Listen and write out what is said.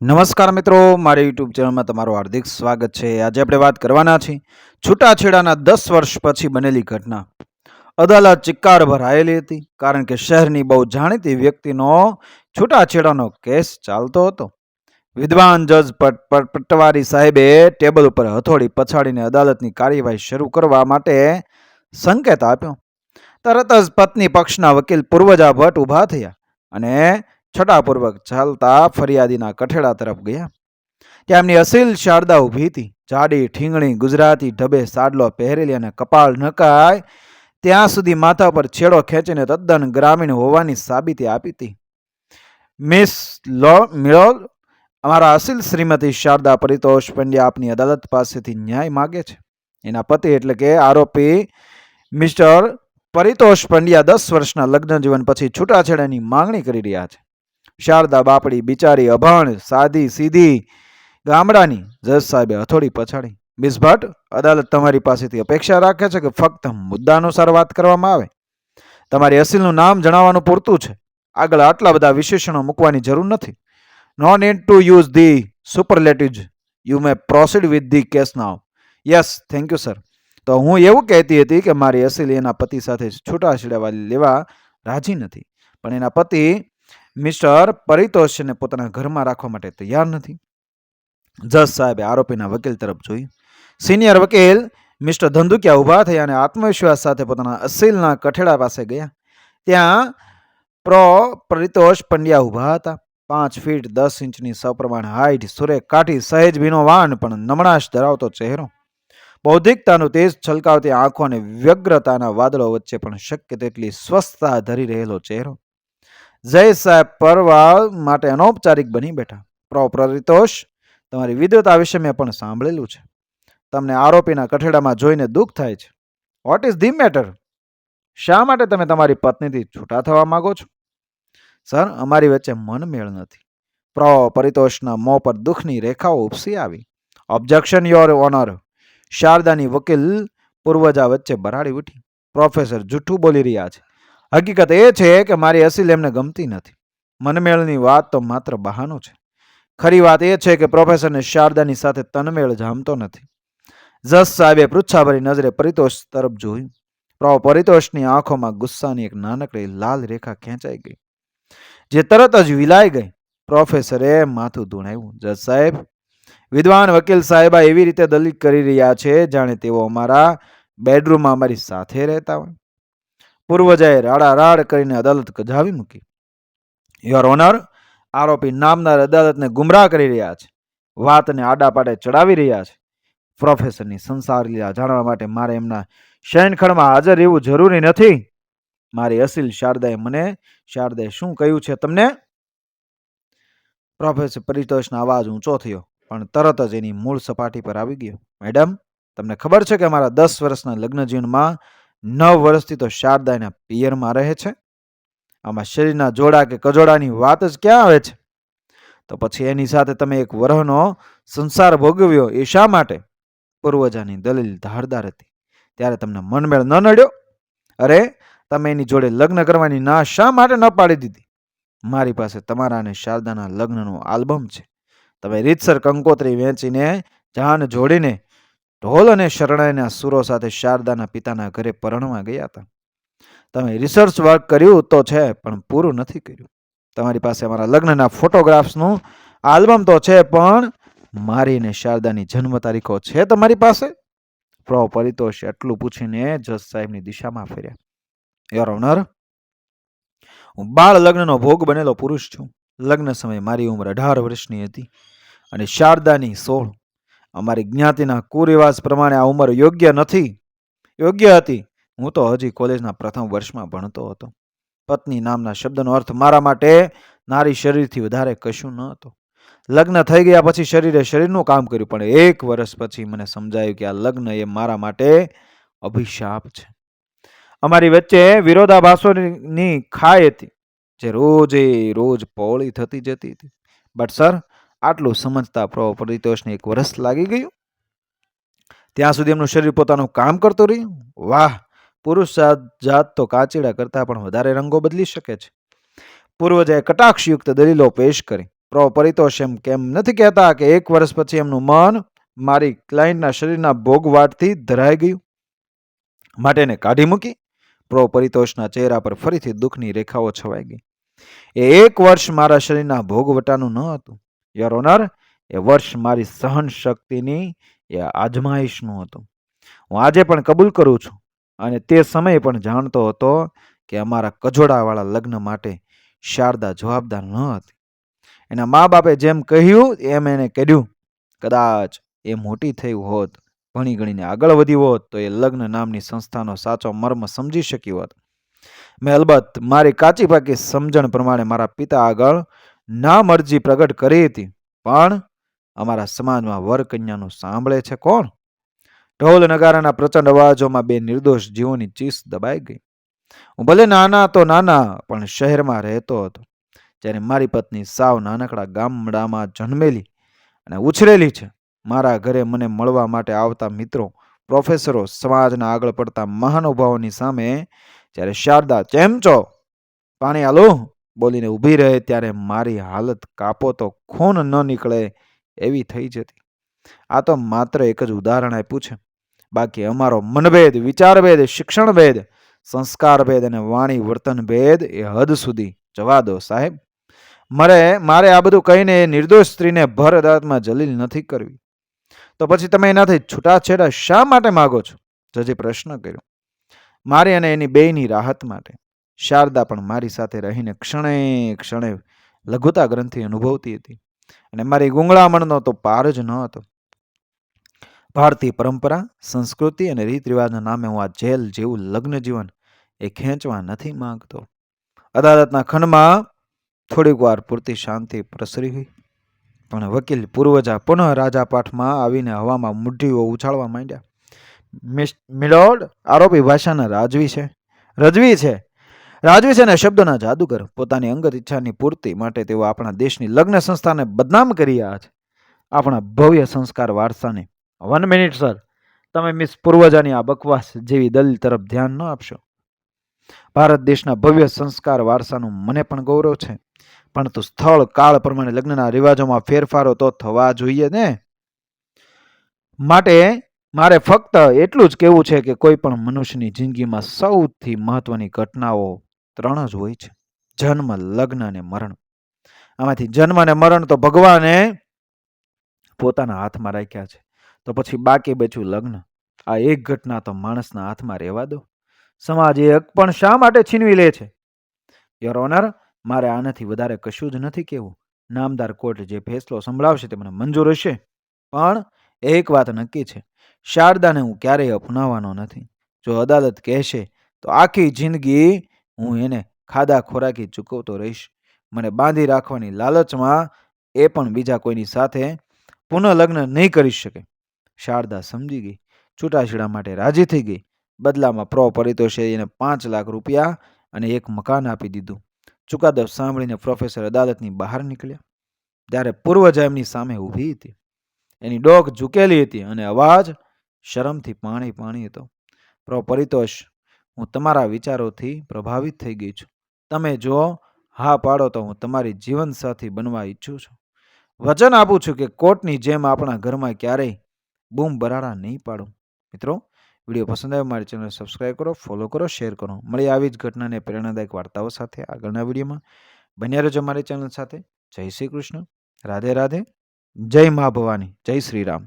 નમસ્કાર મિત્રો, મારી યુટ્યુબ ચેનલમાં તમારું હાર્દિક સ્વાગત છે. આજે આપણે વાત કરવાના છીએ છૂટાછેડાના 10 વર્ષ પછી બનેલી ઘટના. અદાલત ચિક્કાર ભરાયેલી હતી કારણ કે શહેરની બહુ જાણીતી વ્યક્તિનો છૂટાછેડાનો કેસ ચાલતો હતો. વિદ્વાન જજ પટવારી સાહેબે ટેબલ ઉપર હથોડી પછાડીને અદાલતની કાર્યવાહી શરૂ કરવા માટે સંકેત આપ્યો. તરત જ પત્ની પક્ષના વકીલ પૂર્વજા ભટ્ટ ઊભા થયા અને છટાપૂર્વક ચાલતા ફરિયાદીના કઠેડા તરફ ગયા. ત્યાં એમની અસીલ શારદા ઊભી હતી. જાડી ઠીંગણી ગુજરાતી ઢબે સાડલો પહેરેલી અને કપાળ નકાય ત્યાં સુધી માથા પર છેડો ખેંચીને તદ્દન ગ્રામીણ હોવાની સાબિતી આપી હતી. મિસ મિળોલ, અમારા અસીલ શ્રીમતી શારદા પરિતોષ પંડ્યા આપની અદાલત પાસેથી ન્યાય માગે છે. એના પતિ એટલે કે આરોપી મિસ્ટર પરિતોષ પંડ્યા 10 વર્ષના લગ્ન જીવન પછી છૂટાછેડાની માંગણી કરી રહ્યા છે. શારદા બાપડી બિચારી અભણ સાદી સીધી ગામડાની. જજ સાહેબે હથોડી પછાડી. મિસ ભટ્ટ, અદાલત તમારી પાસેથી અપેક્ષા રાખે છે કે ફક્ત મુદ્દા અનુસાર વાત કરવામાં આવે. તમારી અસીલનું નામ જણાવવાનું પૂરતું છે. આગળ આટલા બધા વિશેષણો મૂકવાની જરૂર નથી. No need to use the superlatives. You may proceed with the case now. Yes, thank you sir. તો હું એવું કહેતી હતી કે મારી અસીલ એના પતિ સાથે છૂટાછેડા લેવા રાજી નથી, પણ એના પતિ મિસ્ટર પરિતોષને પોતાના ઘરમાં રાખવા માટે તૈયાર નથી. જજ સાહેબે આરોપીના વકીલ તરફ જોયું. સિનિયર વકીલ મિસ્ટર ધંધુકિયા ઊભા થયા અને આત્મવિશ્વાસ સાથે પોતાના અસીલના કઠેડા પાસે ગયા. ત્યાં પરિતોષ પંડ્યા ઊભા હતા. 5 ફીટ 10 ઇંચની સપ્રમાણ હાઈટ, સુરેખ કાઠી, સહેજ ભીનો વાન પણ નમણાશ ધરાવતો ચહેરો, બૌદ્ધિકતાનું તેજ છલકાવતી આંખો અને વ્યગ્રતાના વાદળો વચ્ચે પણ શક્ય તેટલી સ્વસ્થતા ધરી રહેલો ચહેરો. જય સાહેબ પરવા માટે અનૌપચારિક બની બેઠા. પરિતોષ, તમારી વિદ્વતા વિશે મેં પણ સાંભળેલું છે. તમને આરોપીના કઠેડામાં જોઈને દુઃખ થાય છે. What is the matter? શા માટે તમે તમારી પત્નીથી છૂટા થવા માંગો છો? સર, અમારી વચ્ચે મનમેળ નથી. પરિતોષના મોં પર દુઃખની રેખાઓ ઉપસી આવી. Objection your honour. શારદાની વકીલ પૂર્વજા વચ્ચે બરાડી ઉઠી. પ્રોફેસર જૂઠું બોલી રહ્યા છે. હકીકત એ છે કે મારી અસીલ એમને ગમતી નથી. મનમેળની વાત તો માત્ર બહાનું છે. ખરી વાત એ છે કે પ્રોફેસરને શારદાની સાથે તનમેળ જામતો નથી. જજ સાહેબે પૃચ્છાભરી નજરે પરિતોષ તરફ જોયું. પરિતોષની આંખોમાં ગુસ્સાની એક નાનકડી લાલ રેખા ખેંચાઈ ગઈ, જે તરત જ વિલાઈ ગઈ. પ્રોફેસરે માથું ધૂણાવ્યું. જજ સાહેબ, વિદ્વાન વકીલ સાહેબા એવી રીતે દલીલ કરી રહ્યા છે જાણે તેઓ અમારા બેડરૂમમાં અમારી સાથે રહેતા હોય. પૂર્વજાએ રાડારાડ કરીને અદાલત ગજાવી મૂકી. યોર ઓનર, આરોપી નામદાર અદાલતને ગુમરાહ કરી રહ્યા છે. વાતને આડાપાડે ચડાવી રહ્યા છે. પ્રોફેસરની સંસાર લીલા જાણવા માટે મારે એમના શયનખંડમાં હાજર રહેવું જરૂરી નથી. મારી અસીલ શારદાએ શું કહ્યું છે તમને? પ્રોફેસર પરિતોષનો અવાજ ઊંચો થયો, પણ તરત જ એની મૂળ સપાટી પર આવી ગયો. મેડમ, તમને ખબર છે કે અમારા 10 વર્ષના લગ્ન જીવનમાં 9 વર્ષથી તો શારદા એના પિયરમાં રહે છે. આમાં શરીરના જોડા કે કજોડાની વાત જ ક્યાં આવે છે? તો પછી એની સાથે તમે એક વરહનો સંસાર ભોગવ્યો એ શા માટે? પૂર્વજાની દલીલ ધારદાર હતી. ત્યારે તમને મનમેળ ન નડ્યો? અરે, તમે એની જોડે લગ્ન કરવાની ના શા માટે ન પાડી દીધી? મારી પાસે તમારા અને શારદાના લગ્નનો આલ્બમ છે. તમે રીતસર કંકોત્રી વેચીને જાન જોડીને ઢોલ અને શરણાઈના સુરો સાથે શારદાના પિતાના ઘરે પરણવા ગયા હતા. તમે રિસર્ચ વર્ક કર્યું તો છે, પણ પૂરું નથી કર્યું. તમારી પાસે અમારા લગ્નના ફોટોગ્રાફ્સનું આલ્બમ તો છે, પણ મારી અને શારદાની જન્મ તારીખો છે તમારી પાસે? પરિતોષ એટલું પૂછીને જજ સાહેબની દિશામાં ફર્યા. યોર ઓનર, હું બાળ લગ્નનો ભોગ બનેલો પુરુષ છું. લગ્ન સમયે મારી ઉંમર 18 વર્ષની હતી અને શારદાની 16. અમારી જ્ઞાતિના કુરિવાજ પ્રમાણે આ ઉંમર યોગ્ય હતી. હું તો હજી કોલેજના પ્રથમ વર્ષમાં ભણતો હતો. પત્ની નામના શબ્દનો અર્થ મારા માટે નારી શરીરથી વધારે કશું ન હતો. લગ્ન થઈ ગયા પછી શરીરે શરીરનું કામ કર્યું, પણ 1 વર્ષ પછી મને સમજાયું કે આ લગ્ન એ મારા માટે અભિશાપ છે. અમારી વચ્ચે વિરોધાભાસોની ખાઈ હતી, જે રોજ પહોળી થતી જતી હતી. બટ સર, આટલું સમજતા પરિતોષને 1 વર્ષ લાગી ગયું. ત્યાં સુધી એમનું શરીર પોતાનું કામ કરતું રહ્યું. વાહ, પુરુષ જાત તો કાચીડા કરતા પણ વધારે રંગો બદલી શકે છે. પૂર્વજાએ કટાક્ષયુક્ત દલીલો પેશ કરી. પરિતોષ એમ કેમ નથી કહેતા કે 1 વર્ષ પછી એમનું મન મારી ક્લાયન્ટના શરીરના ભોગવાટથી ધરાઈ ગયું, માટે એને કાઢી મૂકી. પરિતોષના ચહેરા પર ફરીથી દુઃખની રેખાઓ છવાઈ ગઈ. એ 1 વર્ષ મારા શરીરના ભોગવટાનું ન હતું, યોર ઓનર. એ વર્ષ મારી સહન શક્તિની એ આજમાઈશનું હતું. હું આજે પણ કબૂલ કરું છું, અને તે સમયે પણ જાણતો હતો કે અમારા કજોડાવાળા લગ્ન માટે શારદા જવાબદાર ન હતી. એના મા બાપે જેમ કહ્યું એમ એને કર્યું. કદાચ એ મોટી થઈ હોત, ભણી ગણીને આગળ વધી હોત, તો એ લગ્ન નામની સંસ્થાનો સાચો મર્મ સમજી શકી હોત. મેં અલબત્ત મારી કાચી પાકી સમજણ પ્રમાણે મારા પિતા આગળ ના મરજી પ્રગટ કરી હતી, પણ અમારા સમાજમાં વર કન્યાનું સાંભળે છે કોણ? ઢોલ નગારાના પ્રચંડ અવાજોમાં 2 નિર્દોષ જીવોની ચીસ દબાઈ ગઈ. હું ભલે નાના તો નાના, પણ શહેરમાં રહેતો હતો, જ્યારે મારી પત્ની સાવ નાનકડા ગામડામાં જન્મેલી અને ઉછરેલી છે. મારા ઘરે મને મળવા માટે આવતા મિત્રો, પ્રોફેસરો, સમાજના આગળ પડતા મહાનુભાવોની સામે જ્યારે શારદા ચેમચો પાણી આલો બોલીને ઊભી રહે, ત્યારે મારી હાલત કાપો તો ખૂન ન નીકળે એવી થઈ જતી. આ તો માત્ર એક જ ઉદાહરણ આપ્યું છે. બાકી અમારો મનભેદ, વિચારભેદ, શિક્ષણભેદ, સંસ્કારભેદ અને વાણી વર્તન ભેદ એ હદ સુધી જવા દો સાહેબ. મારે આ બધું કહીને એ નિર્દોષ સ્ત્રીને ભર અદાલતમાં જલીલ નથી કરવી. તો પછી તમે એનાથી છૂટાછેડા શા માટે માગો છો? જજે પ્રશ્ન કર્યો. મારી અને એની બેયની રાહત માટે. શારદા પણ મારી સાથે રહીને ક્ષણે ક્ષણે લઘુતા ગ્રંથિ અનુભવતી હતી, અને મારી ગુંગળામણનો તો પાર જ ન હતો. ભારતીય પરંપરા, સંસ્કૃતિ અને રીત રિવાજના નામે હું આ જેલ જેવું લગ્ન જીવન એ ખેંચવા નથી માંગતો. અદાલતના ખંડમાં થોડીક વાર પૂરતી શાંતિ પ્રસરી ગઈ, પણ વકીલ પૂર્વજા પુનઃ રાજાપાઠમાં આવીને હવામાં મુઠ્ઠીઓ ઉછાળવા માંડ્યા. મિલોડ, આરોપી ભાષાના રાજવી છે અને શબ્દોના જાદુગર. પોતાની અંગત ઈચ્છાની પૂર્તિ માટે તેઓ આપણા દેશની લગ્ન સંસ્થાને બદનામ કરી રહ્યા છે, આપણા ભવ્ય સંસ્કાર વારસાને. 1 મિનિટ સર, તમે મિસ પૂર્વજાની આ બકવાસ જેવી દલીલ તરફ ધ્યાન ન આપશો. ભારત દેશના ભવ્ય સંસ્કાર વારસાનું મને પણ ગૌરવ છે, પરંતુ સ્થળ કાળ પ્રમાણે લગ્નના રિવાજોમાં ફેરફારો તો થવા જોઈએ ને. માટે મારે ફક્ત એટલું જ કહેવું છે કે કોઈ પણ મનુષ્યની જિંદગીમાં સૌથી મહત્વની ઘટનાઓ 3 જ હોય છે: જન્મ, લગ્ન અને મરણ. આમાંથી જન્મ અને મરણ તો ભગવાને પોતાના હાથમાં રાખ્યા છે, તો પછી બાકી બચ્યું લગ્ન. આ એક ઘટના તો માણસના હાથમાં રહેવા દો. સમાજ એ હક પણ શા માટે છીનવી લે છે? યોર ઓનર, મારે આનાથી વધારે કશું જ નથી કહેવું. નામદાર કોર્ટ જે ફેસલો સંભળાવશે તે મને મંજૂર હશે, પણ એક વાત નક્કી છે: શારદાને હું ક્યારેય અપનાવવાનો નથી. જો અદાલત કહેશે તો આખી જિંદગી હું એને ખાધા ખોરાકી ચૂકવતો રહીશ. મને બાંધી રાખવાની લાલચમાં એ પણ બીજા કોઈની સાથે પુનઃ લગ્ન નહીં કરી શકે. શારદા સમજી ગઈ, છૂટાછેડા માટે રાજી થઈ ગઈ. બદલામાં પરિતોષે એને 5 લાખ રૂપિયા અને એક મકાન આપી દીધું. ચુકાદો સાંભળીને પ્રોફેસર અદાલતની બહાર નીકળ્યા, ત્યારે પૂર્વજા એમની સામે ઊભી હતી. એની ડોક ઝૂકેલી હતી અને અવાજ શરમથી પાણી હતો. પરિતોષ, હું તમારા વિચારોથી પ્રભાવિત થઈ ગઈ છું. તમે જો હા પાડો તો હું તમારી જીવનસાથી બનવા ઈચ્છું છું. વચન આપું છું કે કોર્ટની જેમ આપણા ઘરમાં ક્યારેય બૂમ બરાડા નહીં પાડું. મિત્રો, વિડીયો પસંદ આવે મારી ચેનલ સબસ્ક્રાઈબ કરો, ફોલો કરો, શેર કરો. મળી આવી જ ઘટનાને પ્રેરણાદાયક વાર્તાઓ સાથે આગળના વિડીયોમાં. બન્યા રહેજો મારી ચેનલ સાથે. જય શ્રી કૃષ્ણ, રાધે રાધે, જય મા ભવાની, જય શ્રી રામ.